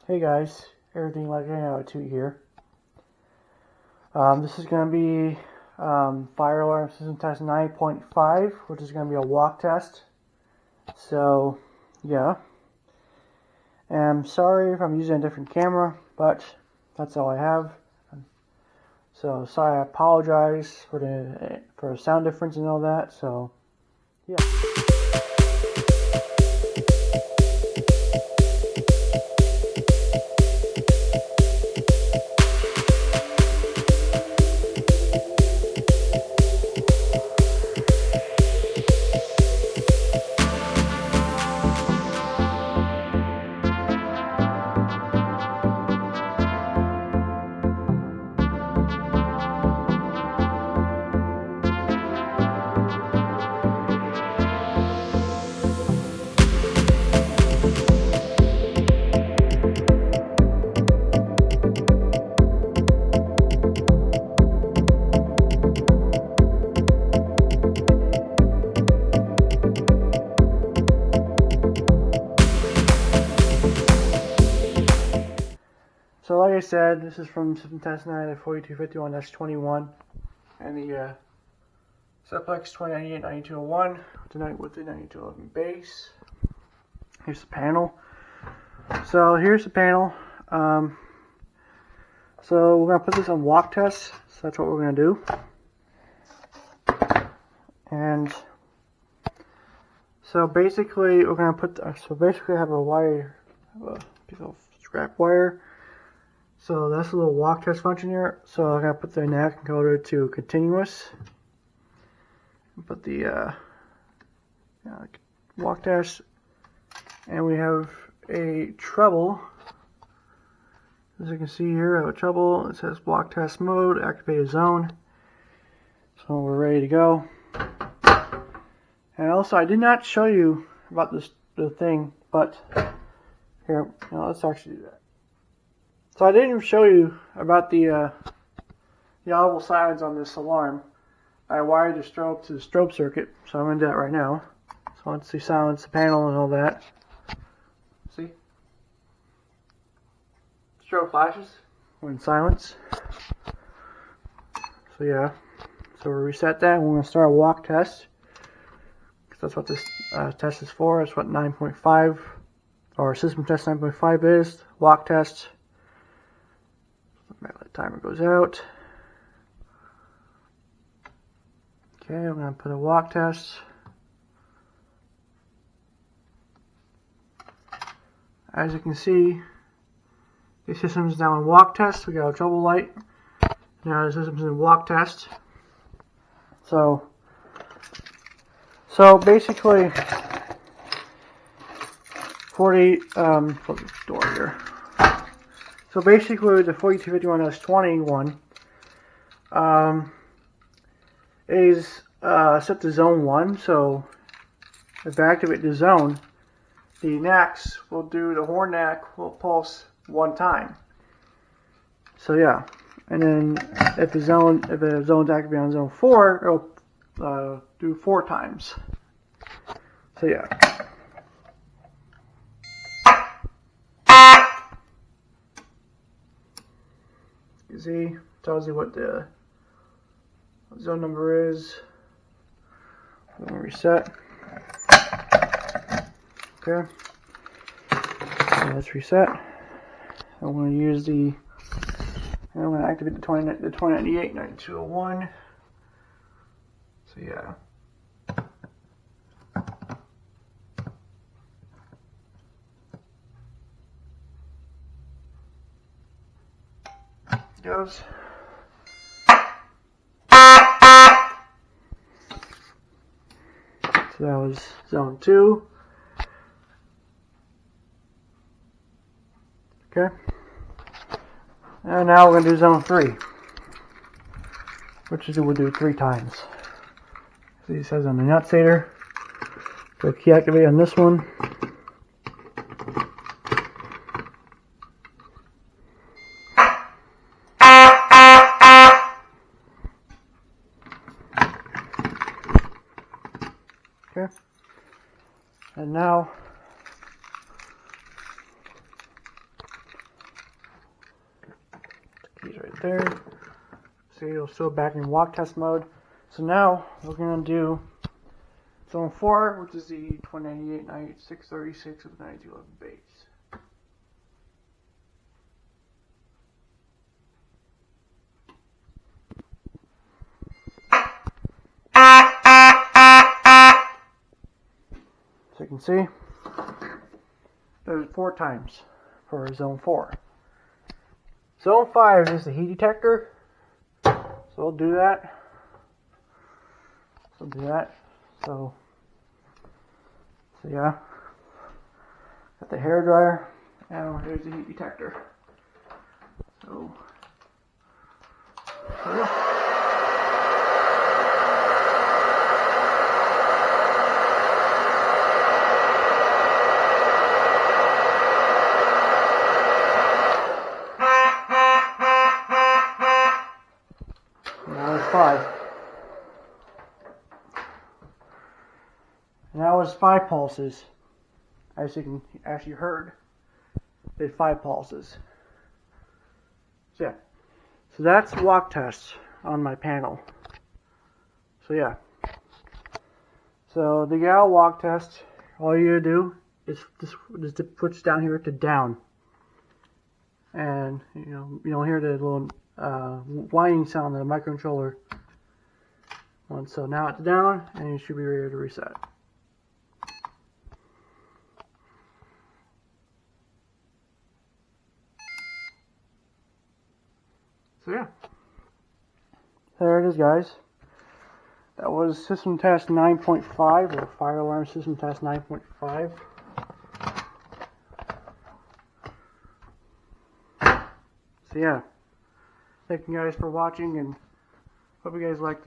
Hey guys, everything like I know to here. This is going to be Fire Alarm System Test 9.5, which is going to be a walk test. So, yeah. And I'm sorry if I'm using a different camera, but that's all I have. So, sorry, I apologize for the sound difference and all that. So, yeah. So like I said, this is from System Test 9 at 4251-21 and the Seplex 2098-9201 tonight with the 9211 base. Here's the panel. So here's the panel. So we're going to put this on walk test. So that's what we're going to do. And so basically we're going to put, I have a wire, a piece of scrap wire. So that's a little walk test function here. So I'm going to put the NAC encoder to continuous. Put the walk test. And we have a treble. As you can see here, I have a treble. It says walk test mode, activated zone. So we're ready to go. And also, I did not show you about the thing, but here, let's actually do that. So I didn't show you about the audible silence on this alarm. I wired the strobe to the strobe circuit, so I'm going to do that right now. So let's see, silence the panel and all that. See? Strobe flashes when silence. So yeah, so we'll reset that and we're going to start a walk test. Because that's what this test is for. That's what 9.5 or System Test 9.5 is. Walk test. The timer goes out. Okay, I'm going to put a walk test. As you can see, the system is now in walk test. We got a trouble light. Now the system's in walk test. So basically, for the door here. So basically, the 4251-21 is set to zone 1. So if I activate the zone, the NACs will do, the horn NAC will pulse 1 time. So yeah, and then if the zone's activated on zone 4, it'll do 4 times. So yeah. You see, tells you what the zone number is. I'm gonna reset. Okay. So let's reset. I'm going to use I'm going to activate the 2098-9201. So yeah. Goes. So that was zone 2. Okay. And now we're going to do zone 3, which is we'll do 3 times. See, it says on the annunciator. Go key activate on this one. Okay. And now there. So you're still back in walk test mode. So now we're going to do zone 4, which is the 2098 9636 with 9211 base. So you can see, there's 4 times for zone 4. Zone 5 is the heat detector. So we'll do that. So yeah. Got the hair dryer. And here's the heat detector. So yeah. Now it's 5. Now it's 5 pulses. As you heard, it's 5 pulses. So yeah. So that's walk test on my panel. So yeah. So the gal walk test, all you do is just push down here to down. And you don't hear the little whining sound of the microcontroller. So now it's down, and you should be ready to reset. So yeah, there it is, guys. That was system test 9.5, or fire alarm system test 9.5. So yeah, thank you guys for watching, and hope you guys liked